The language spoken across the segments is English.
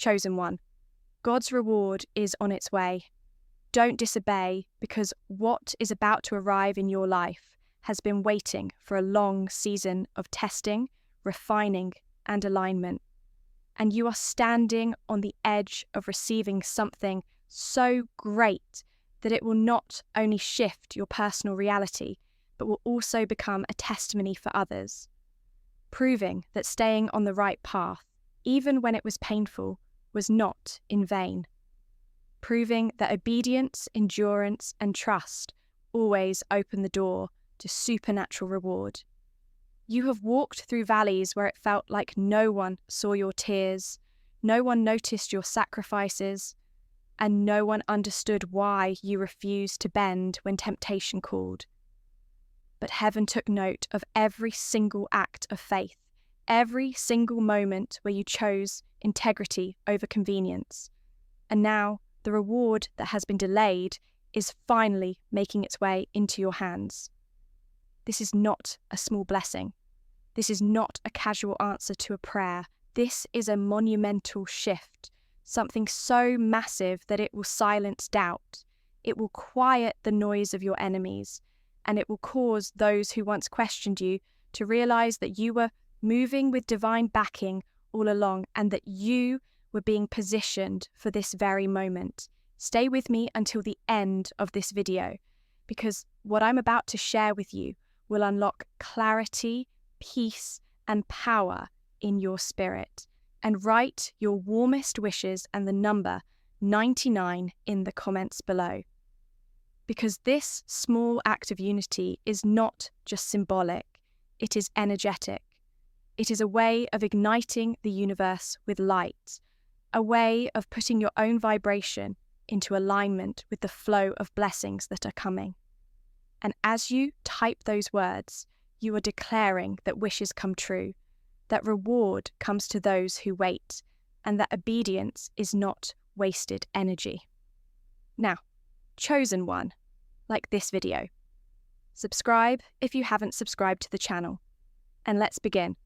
Chosen one, God's reward is on its way. Don't disobey, because what is about to arrive in your life has been waiting for a long season of testing, refining, and alignment. And you are standing on the edge of receiving something so great that it will not only shift your personal reality, but will also become a testimony for others, proving that staying on the right path, even when it was painful, was not in vain, proving that obedience, endurance, and trust always open the door to supernatural reward. You have walked through valleys where it felt like no one saw your tears, no one noticed your sacrifices, and no one understood why you refused to bend when temptation called. But heaven took note of every single act of faith, every single moment where you chose integrity over convenience. And now the reward that has been delayed is finally making its way into your hands. This is not a small blessing. This is not a casual answer to a prayer. This is a monumental shift, something so massive that it will silence doubt. It will quiet the noise of your enemies, and it will cause those who once questioned you to realize that you were moving with divine backing all along and that you were being positioned for this very moment. Stay with me until the end of this video, because what I'm about to share with you will unlock clarity, peace, and power in your spirit. And write your warmest wishes and the number 99 in the comments below. Because this small act of unity is not just symbolic, it is energetic. It is a way of igniting the universe with light, a way of putting your own vibration into alignment with the flow of blessings that are coming. And as you type those words, you are declaring that wishes come true, that reward comes to those who wait, and that obedience is not wasted energy. Now, chosen one, like this video. Subscribe if you haven't subscribed to the channel. And let's begin.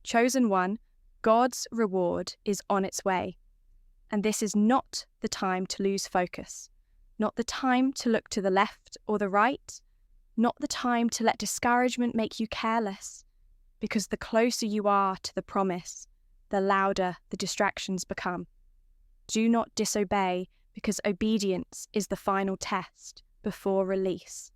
Chosen one, God's reward is on its way. And this is not the time to lose focus, not the time to look to the left or the right, not the time to let discouragement make you careless, because the closer you are to the promise, the louder the distractions become. Do not disobey, because obedience is the final test before release.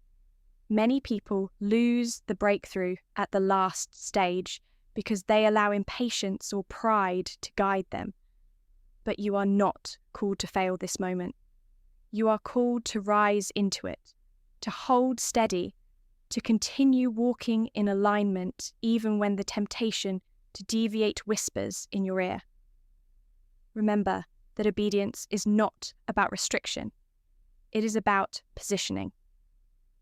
Many people lose the breakthrough at the last stage because they allow impatience or pride to guide them. But you are not called to fail this moment. You are called to rise into it, to hold steady, to continue walking in alignment even when the temptation to deviate whispers in your ear. Remember that obedience is not about restriction. It is about positioning.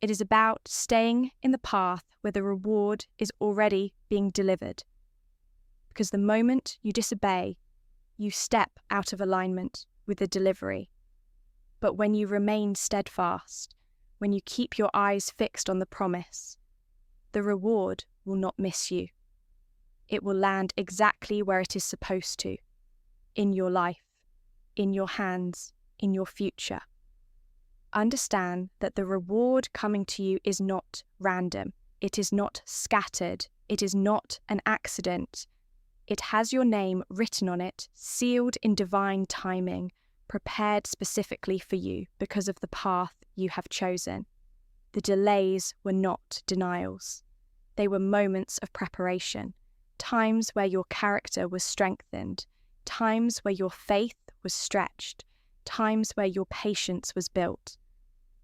It is about staying in the path where the reward is already being delivered. Because the moment you disobey, you step out of alignment with the delivery. But when you remain steadfast, when you keep your eyes fixed on the promise, the reward will not miss you. It will land exactly where it is supposed to, in your life, in your hands, in your future. Understand that the reward coming to you is not random. It is not scattered. It is not an accident. It has your name written on it, sealed in divine timing, prepared specifically for you because of the path you have chosen. The delays were not denials. They were moments of preparation, times where your character was strengthened, times where your faith was stretched, times where your patience was built.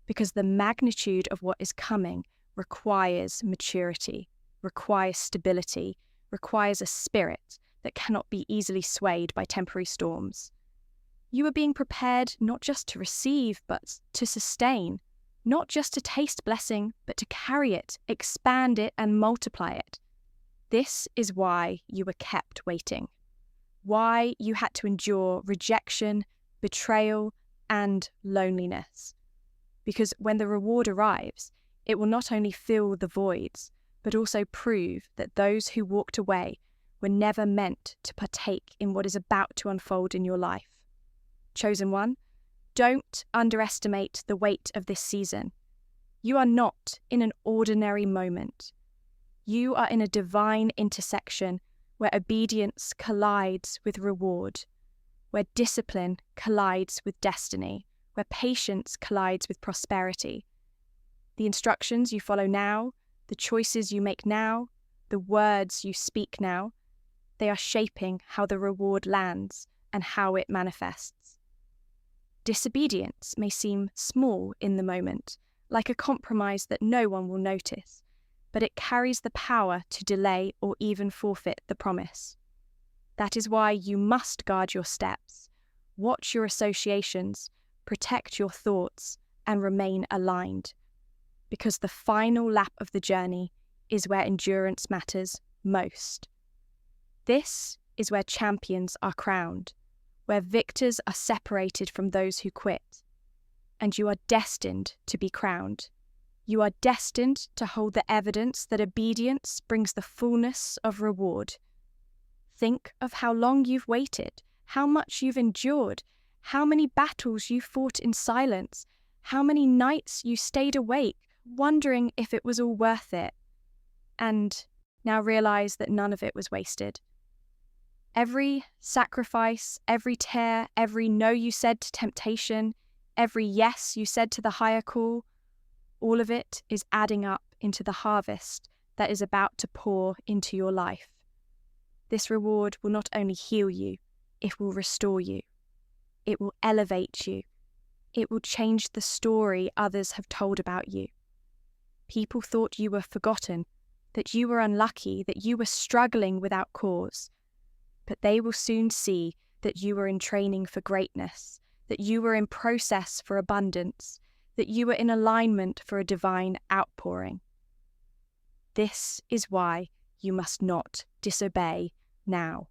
Because the magnitude of what is coming requires maturity, requires stability, requires a spirit that cannot be easily swayed by temporary storms. You are being prepared not just to receive, but to sustain, not just to taste blessing, but to carry it, expand it, and multiply it. This is why you were kept waiting, why you had to endure rejection, betrayal, and loneliness. Because when the reward arrives, it will not only fill the voids, but also prove that those who walked away were never meant to partake in what is about to unfold in your life. Chosen one, don't underestimate the weight of this season. You are not in an ordinary moment. You are in a divine intersection where obedience collides with reward, where discipline collides with destiny, where patience collides with prosperity. The instructions you follow now, the choices you make now, the words you speak now, they are shaping how the reward lands and how it manifests. Disobedience may seem small in the moment, like a compromise that no one will notice, but it carries the power to delay or even forfeit the promise. That is why you must guard your steps, watch your associations, protect your thoughts, and remain aligned. Because the final lap of the journey is where endurance matters most. This is where champions are crowned, where victors are separated from those who quit. And you are destined to be crowned. You are destined to hold the evidence that obedience brings the fullness of reward. Think of how long you've waited, how much you've endured, how many battles you fought in silence, how many nights you stayed awake, wondering if it was all worth it. And now realize that none of it was wasted. Every sacrifice, every tear, every no you said to temptation, every yes you said to the higher call, all of it is adding up into the harvest that is about to pour into your life. This reward will not only heal you, it will restore you. It will elevate you. It will change the story others have told about you. People thought you were forgotten, that you were unlucky, that you were struggling without cause. But they will soon see that you were in training for greatness, that you were in process for abundance, that you were in alignment for a divine outpouring. This is why you must not disobey now,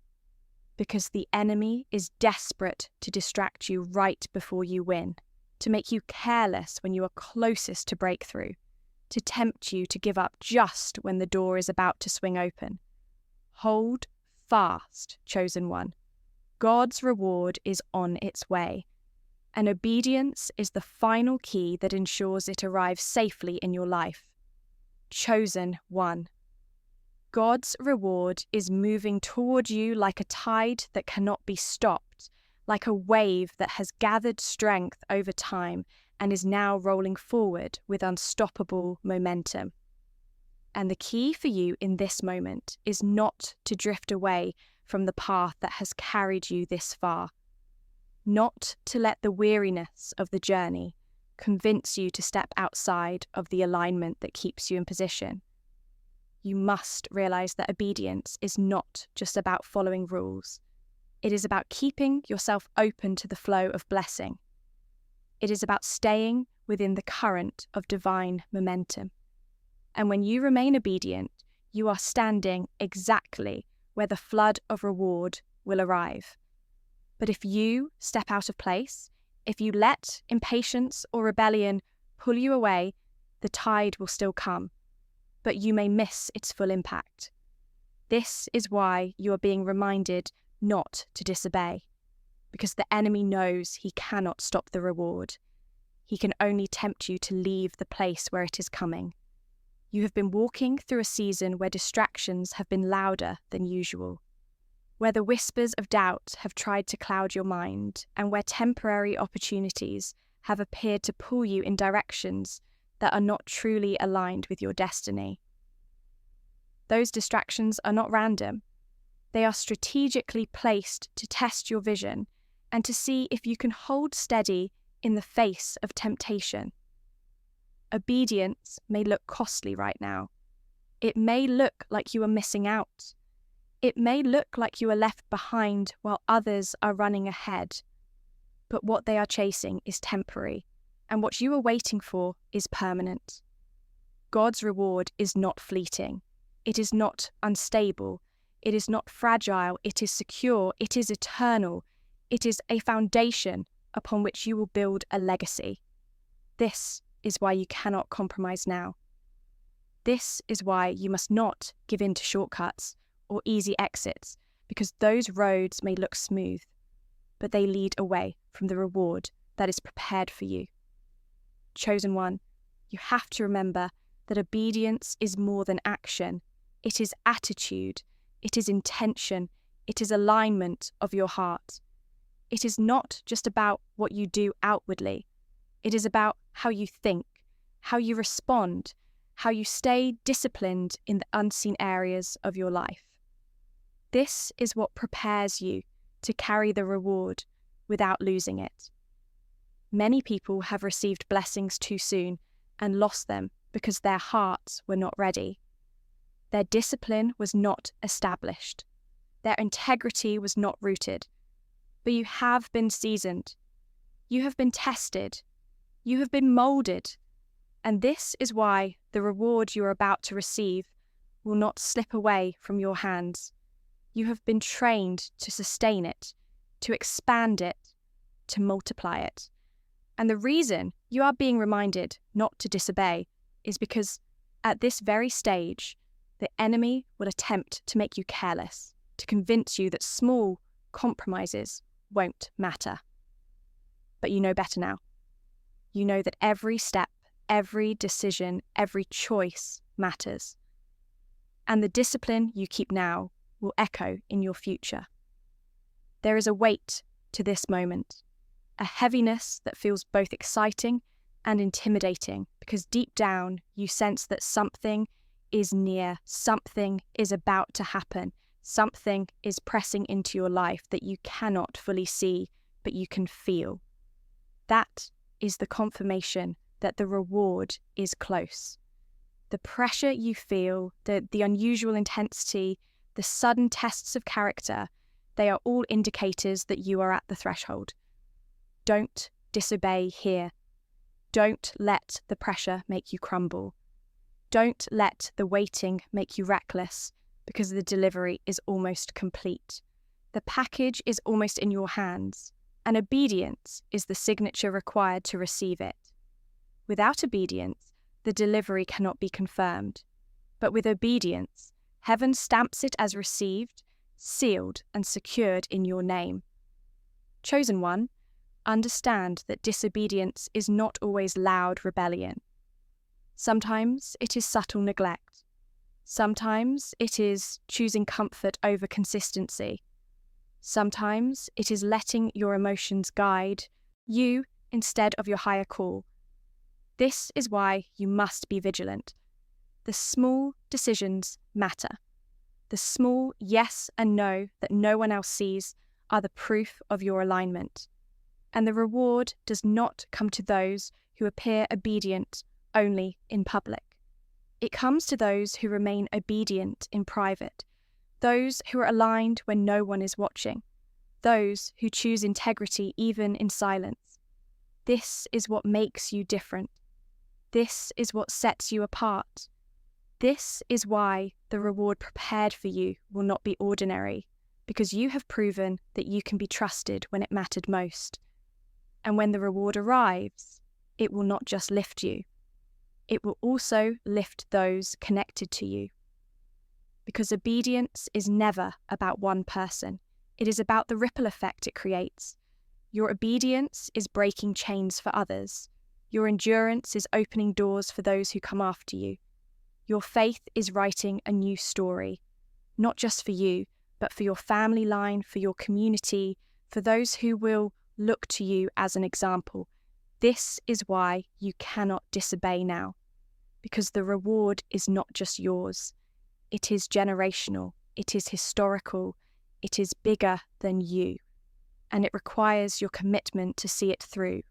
because the enemy is desperate to distract you right before you win, to make you careless when you are closest to breakthrough, to tempt you to give up just when the door is about to swing open. Hold fast, chosen one. God's reward is on its way, and obedience is the final key that ensures it arrives safely in your life. Chosen one. God's reward is moving toward you like a tide that cannot be stopped, like a wave that has gathered strength over time and is now rolling forward with unstoppable momentum. And the key for you in this moment is not to drift away from the path that has carried you this far, not to let the weariness of the journey convince you to step outside of the alignment that keeps you in position. You must realize that obedience is not just about following rules. It is about keeping yourself open to the flow of blessing. It is about staying within the current of divine momentum. And when you remain obedient, you are standing exactly where the flood of reward will arrive. But if you step out of place, if you let impatience or rebellion pull you away, the tide will still come, but you may miss its full impact. This is why you are being reminded not to disobey, because the enemy knows he cannot stop the reward. He can only tempt you to leave the place where it is coming. You have been walking through a season where distractions have been louder than usual, where the whispers of doubt have tried to cloud your mind, and where temporary opportunities have appeared to pull you in directions that are not truly aligned with your destiny. Those distractions are not random. They are strategically placed to test your vision and to see if you can hold steady in the face of temptation. Obedience may look costly right now. It may look like you are missing out. It may look like you are left behind while others are running ahead. But what they are chasing is temporary, and what you are waiting for is permanent. God's reward is not fleeting. It is not unstable. It is not fragile. It is secure. It is eternal. It is a foundation upon which you will build a legacy. This is why you cannot compromise now. This is why you must not give in to shortcuts or easy exits, because those roads may look smooth, but they lead away from the reward that is prepared for you. Chosen one, you have to remember that obedience is more than action. It is attitude, it is intention, it is alignment of your heart. It is not just about what you do outwardly. It is about how you think, how you respond, how you stay disciplined in the unseen areas of your life. This is what prepares you to carry the reward without losing it. Many people have received blessings too soon and lost them because their hearts were not ready. Their discipline was not established. Their integrity was not rooted. But you have been seasoned. You have been tested. You have been molded. And this is why the reward you are about to receive will not slip away from your hands. You have been trained to sustain it, to expand it, to multiply it. And the reason you are being reminded not to disobey is because at this very stage, the enemy will attempt to make you careless, to convince you that small compromises won't matter. But you know better now. You know that every step, every decision, every choice matters. And the discipline you keep now will echo in your future. There is a weight to this moment, a heaviness that feels both exciting and intimidating, because deep down you sense that something is near, something is about to happen, something is pressing into your life that you cannot fully see, but you can feel. That is the confirmation that the reward is close. The pressure you feel, the unusual intensity, the sudden tests of character, they are all indicators that you are at the threshold. Don't disobey here. Don't let the pressure make you crumble. Don't let the waiting make you reckless, because the delivery is almost complete. The package is almost in your hands, and obedience is the signature required to receive it. Without obedience, the delivery cannot be confirmed. But with obedience, heaven stamps it as received, sealed, and secured in your name. Chosen one, understand that disobedience is not always loud rebellion. Sometimes it is subtle neglect. Sometimes it is choosing comfort over consistency. Sometimes it is letting your emotions guide you instead of your higher call. This is why you must be vigilant. The small decisions matter. The small yes and no that no one else sees are the proof of your alignment. And the reward does not come to those who appear obedient only in public. It comes to those who remain obedient in private, those who are aligned when no one is watching, those who choose integrity even in silence. This is what makes you different. This is what sets you apart. This is why the reward prepared for you will not be ordinary, because you have proven that you can be trusted when it mattered most. And when the reward arrives, it will not just lift you. It will also lift those connected to you. Because obedience is never about one person. It is about the ripple effect it creates. Your obedience is breaking chains for others. Your endurance is opening doors for those who come after you. Your faith is writing a new story, not just for you, but for your family line, for your community, for those who will look to you as an example. This is why you cannot disobey now, because the reward is not just yours. It is generational, it is historical, it is bigger than you, and it requires your commitment to see it through.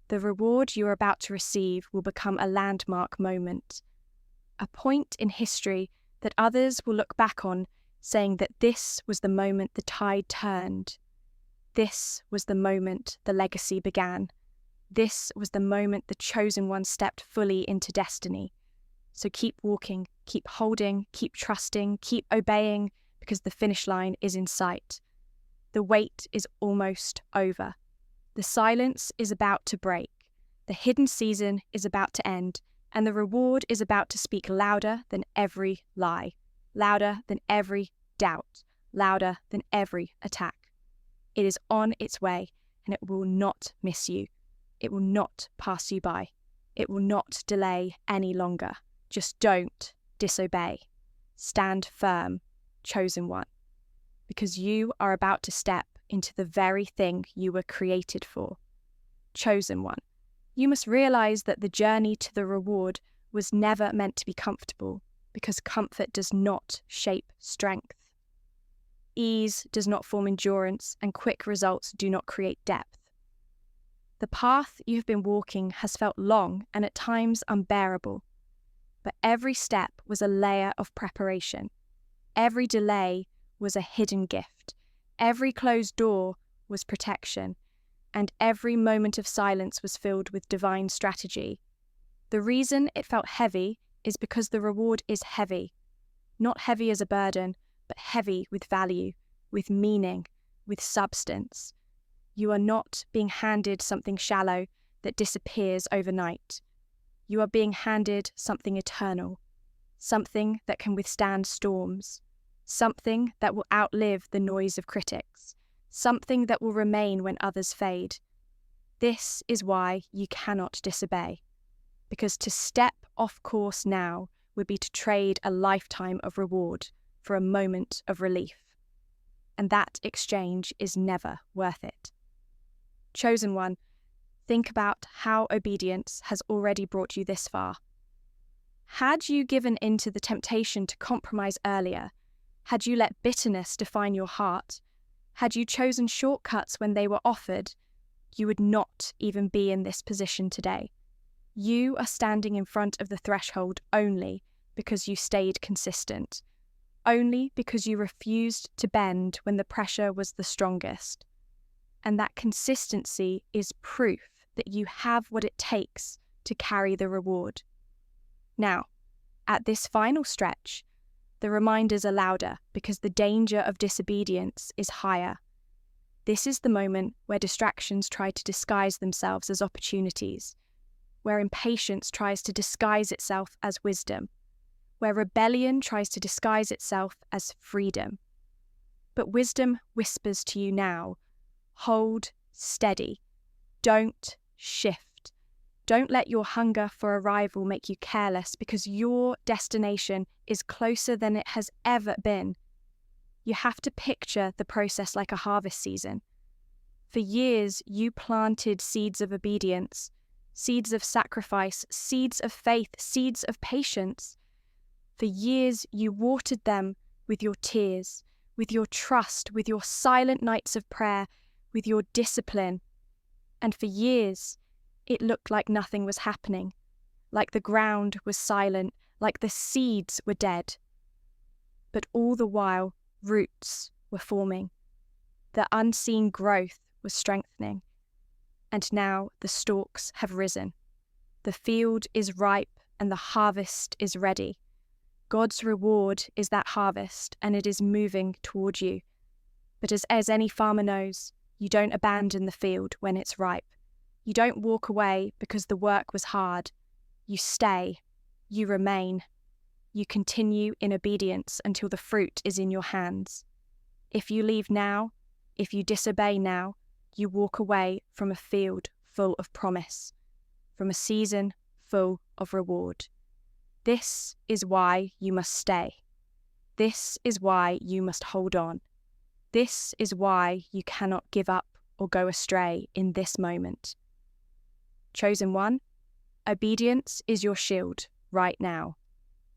The reward you are about to receive will become a landmark moment, a point in history that others will look back on, saying that this was the moment the tide turned. This was the moment the legacy began. This was the moment the chosen one stepped fully into destiny. So keep walking, keep holding, keep trusting, keep obeying, because the finish line is in sight. The wait is almost over. The silence is about to break. The hidden season is about to end, and the reward is about to speak louder than every lie. louder than every doubt, louder than every attack. It is on its way, and it will not miss you. It will not pass you by. It will not delay any longer. Just don't disobey. Stand firm, chosen one, because you are about to step into the very thing you were created for. Chosen one. You must realize that the journey to the reward was never meant to be comfortable, because comfort does not shape strength. Ease does not form endurance, and quick results do not create depth. The path you've been walking has felt long and at times unbearable, but every step was a layer of preparation. Every delay was a hidden gift. Every closed door was protection, and every moment of silence was filled with divine strategy. The reason it felt heavy is because the reward is heavy, not heavy as a burden, but heavy with value, with meaning, with substance. You are not being handed something shallow that disappears overnight. You are being handed something eternal, something that can withstand storms, something that will outlive the noise of critics, something that will remain when others fade. This is why you cannot disobey, because to step off course now would be to trade a lifetime of reward for a moment of relief. And that exchange is never worth it. Chosen one, think about how obedience has already brought you this far. Had you given in to the temptation to compromise earlier, had you let bitterness define your heart, had you chosen shortcuts when they were offered, you would not even be in this position today. You are standing in front of the threshold only because you stayed consistent, only because you refused to bend when the pressure was the strongest. And that consistency is proof that you have what it takes to carry the reward. Now, at this final stretch, the reminders are louder because the danger of disobedience is higher. This is the moment where distractions try to disguise themselves as opportunities, where impatience tries to disguise itself as wisdom, where rebellion tries to disguise itself as freedom. But wisdom whispers to you now, hold steady. Don't shift. Don't let your hunger for arrival make you careless, because your destination is closer than it has ever been. You have to picture the process like a harvest season. For years, you planted seeds of obedience, seeds of sacrifice, seeds of faith, seeds of patience. For years, you watered them with your tears, with your trust, with your silent nights of prayer, with your discipline. And for years, it looked like nothing was happening, like the ground was silent, like the seeds were dead. But all the while, roots were forming. The unseen growth was strengthening. And now the stalks have risen. The field is ripe and the harvest is ready. God's reward is that harvest, and it is moving toward you. But as any farmer knows, you don't abandon the field when it's ripe. You don't walk away because the work was hard. You stay. You remain. You continue in obedience until the fruit is in your hands. If you leave now, if you disobey now, you walk away from a field full of promise, from a season full of reward. This is why you must stay. This is why you must hold on. This is why you cannot give up or go astray in this moment. Chosen one, obedience is your shield right now.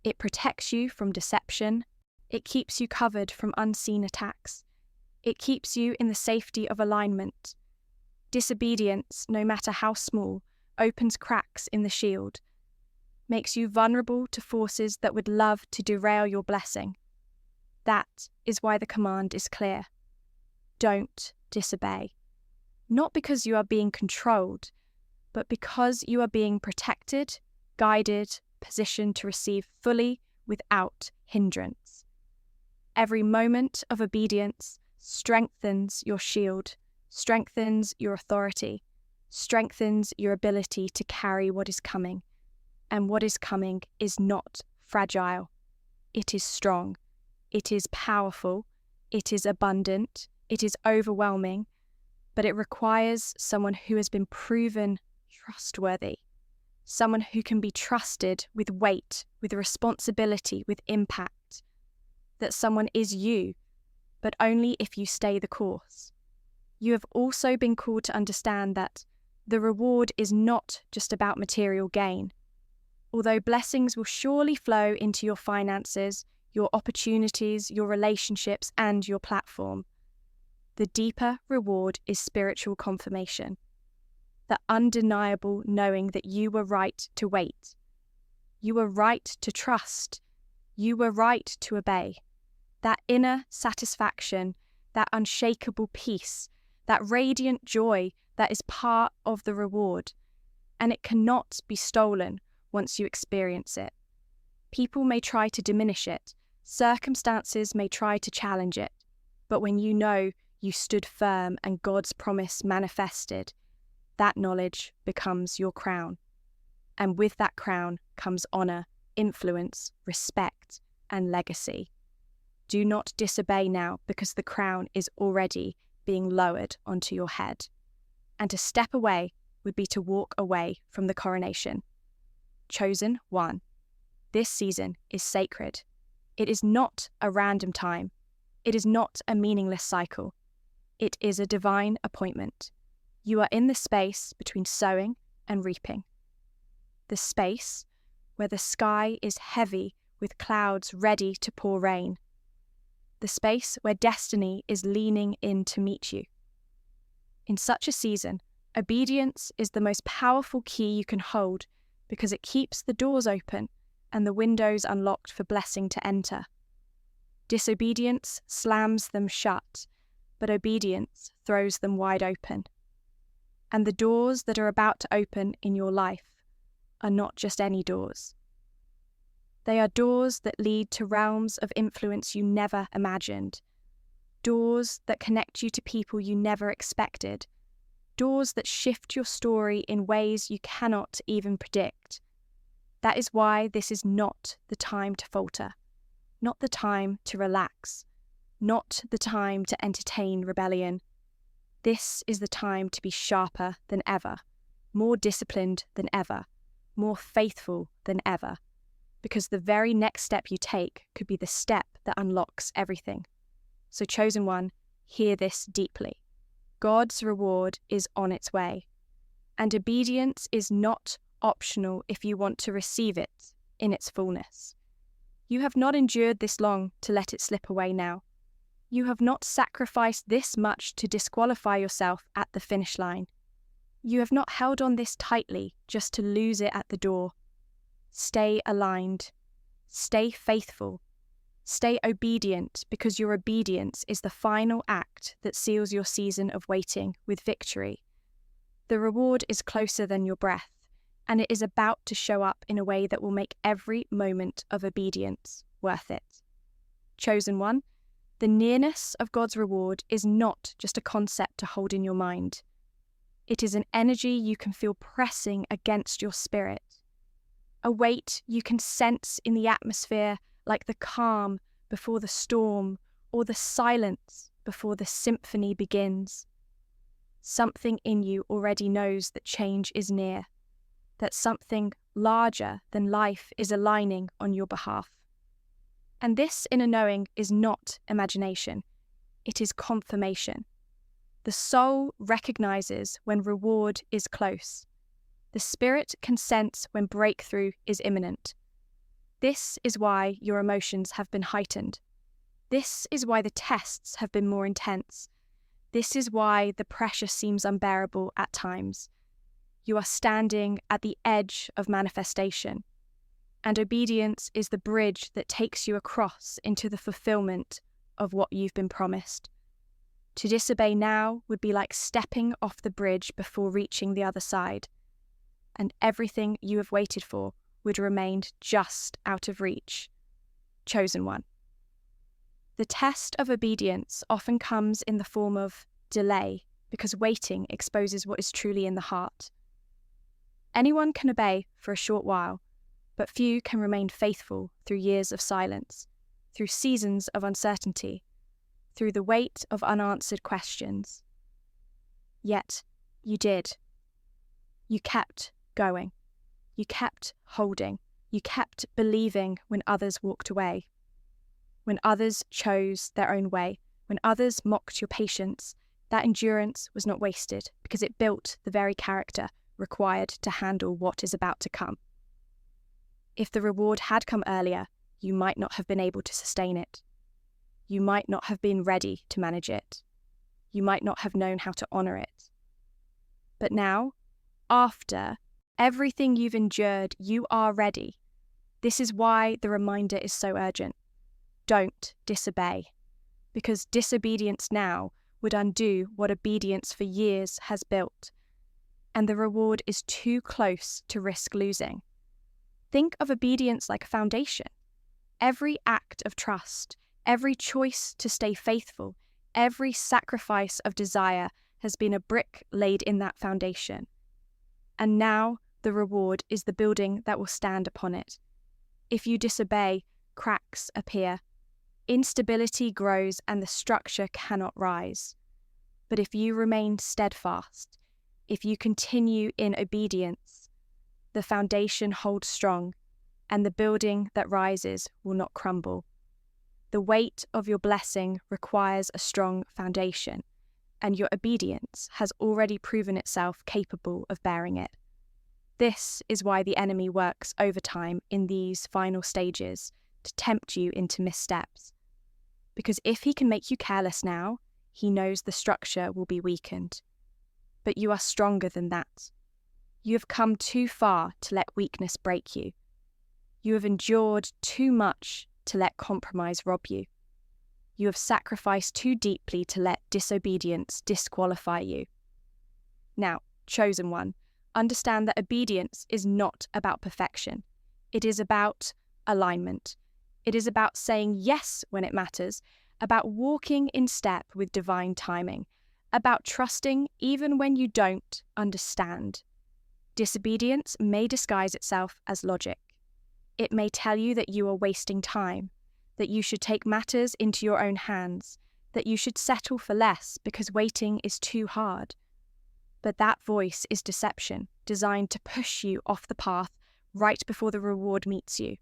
It protects you from deception. It keeps you covered from unseen attacks. It keeps you in the safety of alignment. Disobedience, no matter how small, opens cracks in the shield, makes you vulnerable to forces that would love to derail your blessing. That is why the command is clear. Don't disobey. Not because you are being controlled, but because you are being protected, guided, positioned to receive fully without hindrance. Every moment of obedience strengthens your shield, strengthens your authority, strengthens your ability to carry what is coming. And what is coming is not fragile. It is strong. It is powerful, it is abundant, it is overwhelming, but it requires someone who has been proven trustworthy, someone who can be trusted with weight, with responsibility, with impact. That someone is you, but only if you stay the course. You have also been called to understand that the reward is not just about material gain. Although blessings will surely flow into your finances, your opportunities, your relationships, and your platform, the deeper reward is spiritual confirmation. The undeniable knowing that you were right to wait. You were right to trust. You were right to obey. That inner satisfaction, that unshakable peace, that radiant joy that is part of the reward, and it cannot be stolen once you experience it. People may try to diminish it, circumstances may try to challenge it, but when you know you stood firm and God's promise manifested, that knowledge becomes your crown. And with that crown comes honor, influence, respect, and legacy. Do not disobey now, because the crown is already being lowered onto your head. And to step away would be to walk away from the coronation. Chosen one. This season is sacred. It is not a random time. It is not a meaningless cycle. It is a divine appointment. You are in the space between sowing and reaping. The space where the sky is heavy with clouds ready to pour rain. The space where destiny is leaning in to meet you. In such a season, obedience is the most powerful key you can hold, because it keeps the doors open and the windows unlocked for blessing to enter. Disobedience slams them shut, but obedience throws them wide open. And the doors that are about to open in your life are not just any doors. They are doors that lead to realms of influence you never imagined. Doors that connect you to people you never expected. Doors that shift your story in ways you cannot even predict. That is why this is not the time to falter, not the time to relax, not the time to entertain rebellion. This is the time to be sharper than ever, more disciplined than ever, more faithful than ever. Because the very next step you take could be the step that unlocks everything. So, chosen one, hear this deeply. God's reward is on its way, and obedience is not optional if you want to receive it in its fullness. You have not endured this long to let it slip away now. You have not sacrificed this much to disqualify yourself at the finish line. You have not held on this tightly just to lose it at the door. Stay aligned. Stay faithful. Stay obedient, because your obedience is the final act that seals your season of waiting with victory. The reward is closer than your breath, and it is about to show up in a way that will make every moment of obedience worth it. Chosen one, the nearness of God's reward is not just a concept to hold in your mind. It is an energy you can feel pressing against your spirit. A weight you can sense in the atmosphere, like the calm before the storm or the silence before the symphony begins. Something in you already knows that change is near, that something larger than life is aligning on your behalf. And this inner knowing is not imagination, it is confirmation. The soul recognizes when reward is close. The spirit can sense when breakthrough is imminent. This is why your emotions have been heightened. This is why the tests have been more intense. This is why the pressure seems unbearable at times. You are standing at the edge of manifestation, and obedience is the bridge that takes you across into the fulfillment of what you've been promised. To disobey now would be like stepping off the bridge before reaching the other side, and everything you have waited for would remain just out of reach. Chosen one. The test of obedience often comes in the form of delay, because waiting exposes what is truly in the heart. Anyone can obey for a short while, but few can remain faithful through years of silence, through seasons of uncertainty, through the weight of unanswered questions. Yet, you did. You kept going. You kept holding. You kept believing when others walked away. When others chose their own way, when others mocked your patience, that endurance was not wasted because it built the very character required to handle what is about to come. If the reward had come earlier, you might not have been able to sustain it. You might not have been ready to manage it. You might not have known how to honor it. But now, after everything you've endured, you are ready. This is why the reminder is so urgent. Don't disobey, because disobedience now would undo what obedience for years has built, and the reward is too close to risk losing. Think of obedience like a foundation. Every act of trust, every choice to stay faithful, every sacrifice of desire has been a brick laid in that foundation. And now the reward is the building that will stand upon it. If you disobey, cracks appear. Instability grows and the structure cannot rise. But if you remain steadfast, if you continue in obedience, the foundation holds strong, and the building that rises will not crumble. The weight of your blessing requires a strong foundation, and your obedience has already proven itself capable of bearing it. This is why the enemy works overtime in these final stages to tempt you into missteps. Because if he can make you careless now, he knows the structure will be weakened. But you are stronger than that. You have come too far to let weakness break you. You have endured too much to let compromise rob you. You have sacrificed too deeply to let disobedience disqualify you. Now, chosen one, understand that obedience is not about perfection. It is about alignment. It is about saying yes when it matters, about walking in step with divine timing, about trusting even when you don't understand. Disobedience may disguise itself as logic. It may tell you that you are wasting time, that you should take matters into your own hands, that you should settle for less because waiting is too hard. But that voice is deception, designed to push you off the path right before the reward meets you.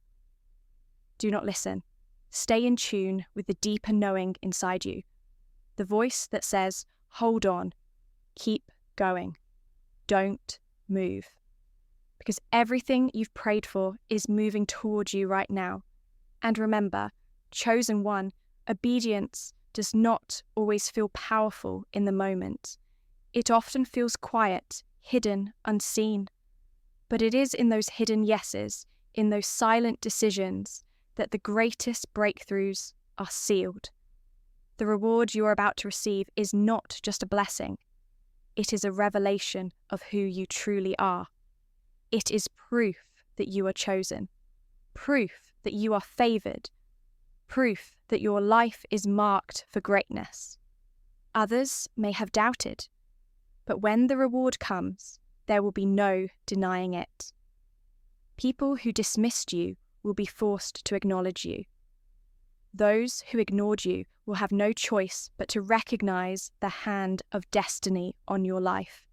Do not listen. Stay in tune with the deeper knowing inside you, the voice that says, hold on, keep going, don't move. Because everything you've prayed for is moving towards you right now. And remember, chosen one, obedience does not always feel powerful in the moment. It often feels quiet, hidden, unseen. But it is in those hidden yeses, in those silent decisions, that the greatest breakthroughs are sealed. The reward you are about to receive is not just a blessing. It is a revelation of who you truly are. It is proof that you are chosen, proof that you are favored, proof that your life is marked for greatness. Others may have doubted, but when the reward comes, there will be no denying it. People who dismissed you will be forced to acknowledge you. Those who ignored you will have no choice but to recognize the hand of destiny on your life.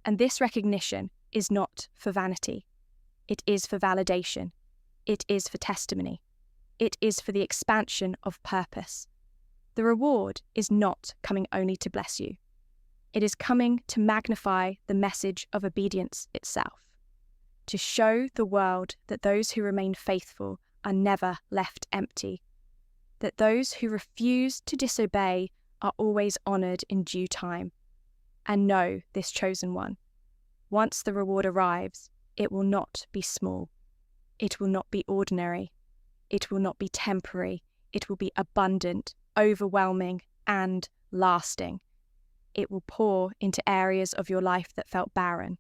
And this recognition is not for vanity. It is for validation. It is for testimony. It is for the expansion of purpose. The reward is not coming only to bless you. It is coming to magnify the message of obedience itself, to show the world that those who remain faithful are never left empty, that those who refuse to disobey are always honored in due time. And know this chosen one. Once the reward arrives, it will not be small. It will not be ordinary. It will not be temporary. It will be abundant, overwhelming, and lasting. It will pour into areas of your life that felt barren.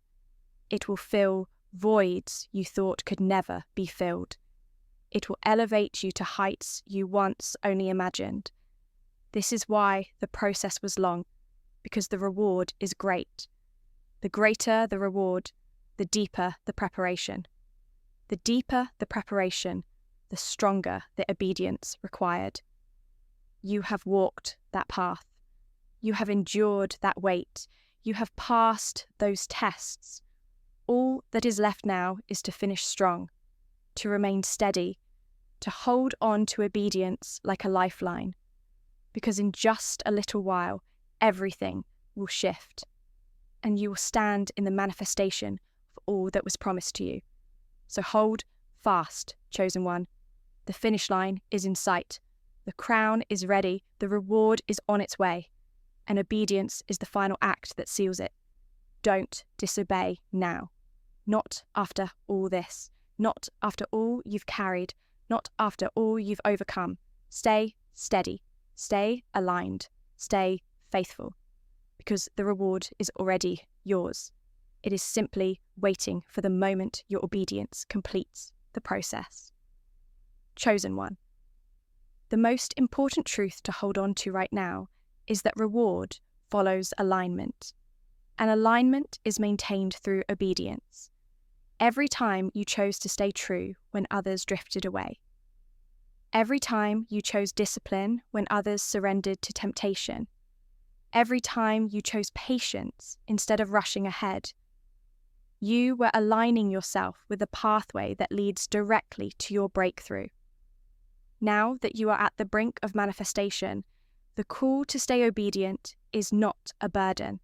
It will fill voids you thought could never be filled. It will elevate you to heights you once only imagined. This is why the process was long, because the reward is great. The greater the reward, the deeper the preparation. The deeper the preparation, the the stronger the obedience required. You have walked that path. You have endured that weight. You have passed those tests. All that is left now is to finish strong, to remain steady, to hold on to obedience like a lifeline, because in just a little while, everything will shift, and you will stand in the manifestation of all that was promised to you. So hold fast, chosen one. The finish line is in sight. The crown is ready. The reward is on its way. And obedience is the final act that seals it. Don't disobey now. Not after all this. Not after all you've carried. Not after all you've overcome. Stay steady. Stay aligned. Stay faithful. Because the reward is already yours. It is simply waiting for the moment your obedience completes the process. Chosen one. The most important truth to hold on to right now is that reward follows alignment. And alignment is maintained through obedience. Every time you chose to stay true when others drifted away. Every time you chose discipline when others surrendered to temptation. Every time you chose patience instead of rushing ahead. You were aligning yourself with a pathway that leads directly to your breakthrough. Now that you are at the brink of manifestation, the call to stay obedient is not a burden.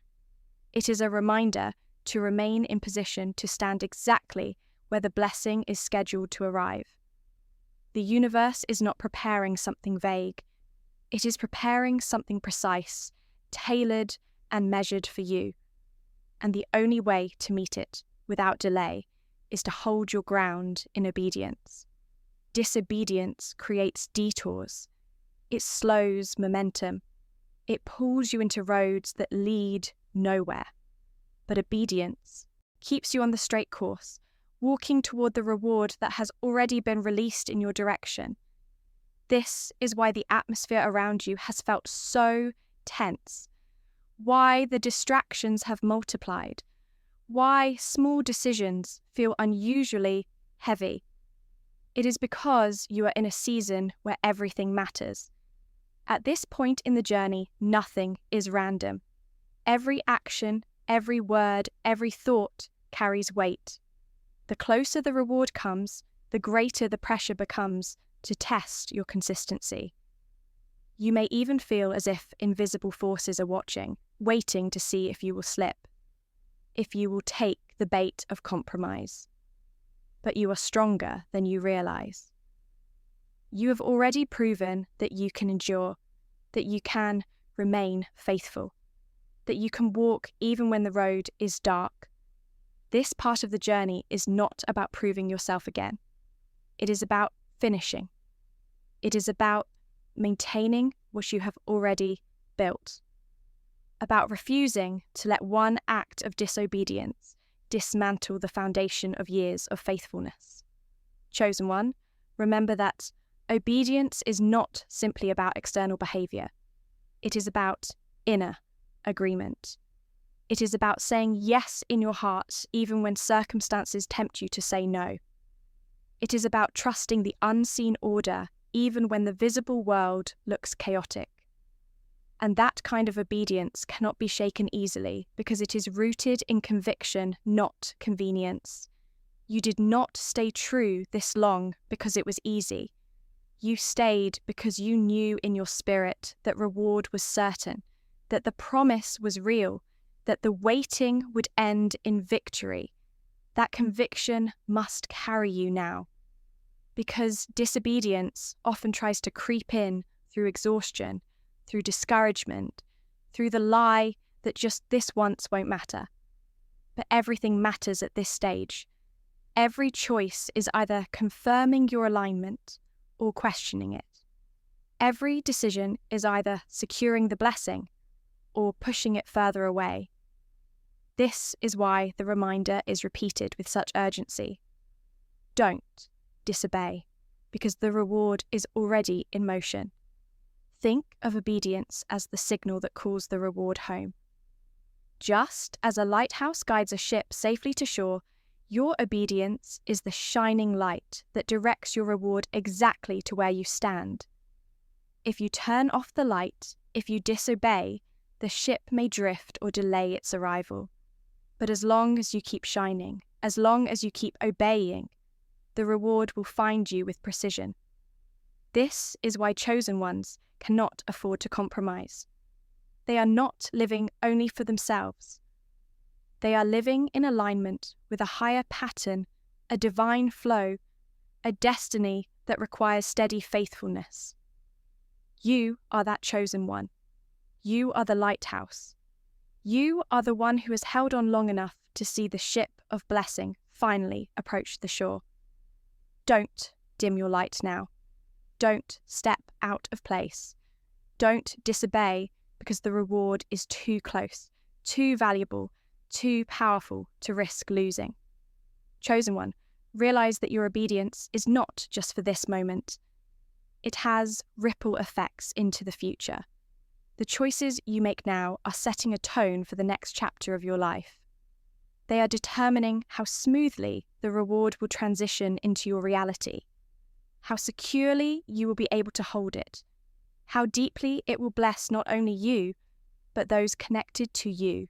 It is a reminder to remain in position to stand exactly where the blessing is scheduled to arrive. The universe is not preparing something vague. It is preparing something precise, tailored and measured for you. And the only way to meet it without delay is to hold your ground in obedience. Disobedience creates detours. It slows momentum. It pulls you into roads that lead nowhere. But obedience keeps you on the straight course, walking toward the reward that has already been released in your direction. This is why the atmosphere around you has felt so tense, why the distractions have multiplied, why small decisions feel unusually heavy. It is because you are in a season where everything matters. At this point in the journey, nothing is random. Every action, every word, every thought carries weight. The closer the reward comes, the greater the pressure becomes to test your consistency. You may even feel as if invisible forces are watching, waiting to see if you will slip, if you will take the bait of compromise. But you are stronger than you realize. You have already proven that you can endure, that you can remain faithful, that you can walk even when the road is dark. This part of the journey is not about proving yourself again. It is about finishing. It is about maintaining what you have already built. About refusing to let one act of disobedience dismantle the foundation of years of faithfulness. Chosen one, remember that obedience is not simply about external behavior. It is about inner agreement. It is about saying yes in your heart even when circumstances tempt you to say no. It is about trusting the unseen order even when the visible world looks chaotic. And that kind of obedience cannot be shaken easily because it is rooted in conviction, not convenience. You did not stay true this long because it was easy. You stayed because you knew in your spirit that reward was certain, that the promise was real, that the waiting would end in victory. That conviction must carry you now. Because disobedience often tries to creep in through exhaustion, through discouragement, through the lie that just this once won't matter. But everything matters at this stage. Every choice is either confirming your alignment or questioning it. Every decision is either securing the blessing or pushing it further away. This is why the reminder is repeated with such urgency. Don't disobey, because the reward is already in motion. Think of obedience as the signal that calls the reward home. Just as a lighthouse guides a ship safely to shore, Your obedience is the shining light that directs your reward exactly to where you stand. If you turn off the light, if you disobey, the ship may drift or delay its arrival. But as long as you keep shining, as long as you keep obeying, the reward will find you with precision. This is why chosen ones cannot afford to compromise. They are not living only for themselves. They are living in alignment with a higher pattern, a divine flow, a destiny that requires steady faithfulness. You are that chosen one. You are the lighthouse. You are the one who has held on long enough to see the ship of blessing finally approach the shore. Don't dim your light now. Don't step out of place. Don't disobey because the reward is too close, too valuable, too powerful to risk losing. Chosen one, realize that your obedience is not just for this moment. It has ripple effects into the future. The choices you make now are setting a tone for the next chapter of your life. They are determining how smoothly the reward will transition into your reality, how securely you will be able to hold it, how deeply it will bless not only you, but those connected to you.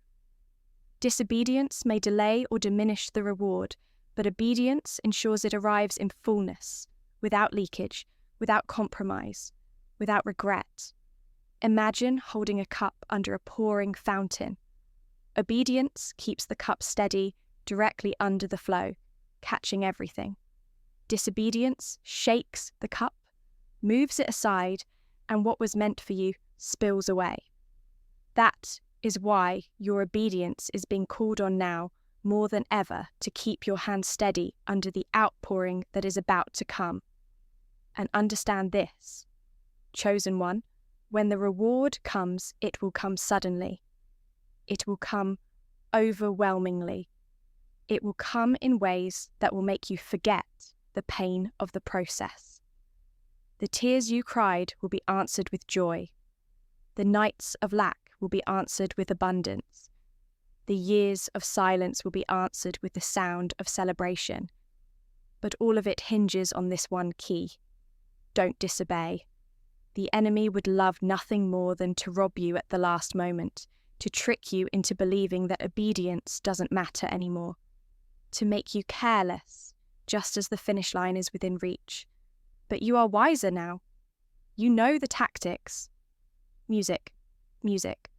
Disobedience may delay or diminish the reward, but obedience ensures it arrives in fullness, without leakage, without compromise, without regret. Imagine holding a cup under a pouring fountain. Obedience keeps the cup steady, directly under the flow, catching everything. Disobedience shakes the cup, moves it aside, and what was meant for you spills away. That is why your obedience is being called on now more than ever to keep your hand steady under the outpouring that is about to come. And understand this, chosen one, when the reward comes, it will come suddenly. It will come overwhelmingly. It will come in ways that will make you forget the pain of the process. The tears you cried will be answered with joy. The nights of lack will be answered with abundance. The years of silence will be answered with the sound of celebration. But all of it hinges on this one key. Don't disobey. The enemy would love nothing more than to rob you at the last moment, to trick you into believing that obedience doesn't matter anymore, to make you careless, just as the finish line is within reach. But you are wiser now. You know the tactics. Music, music.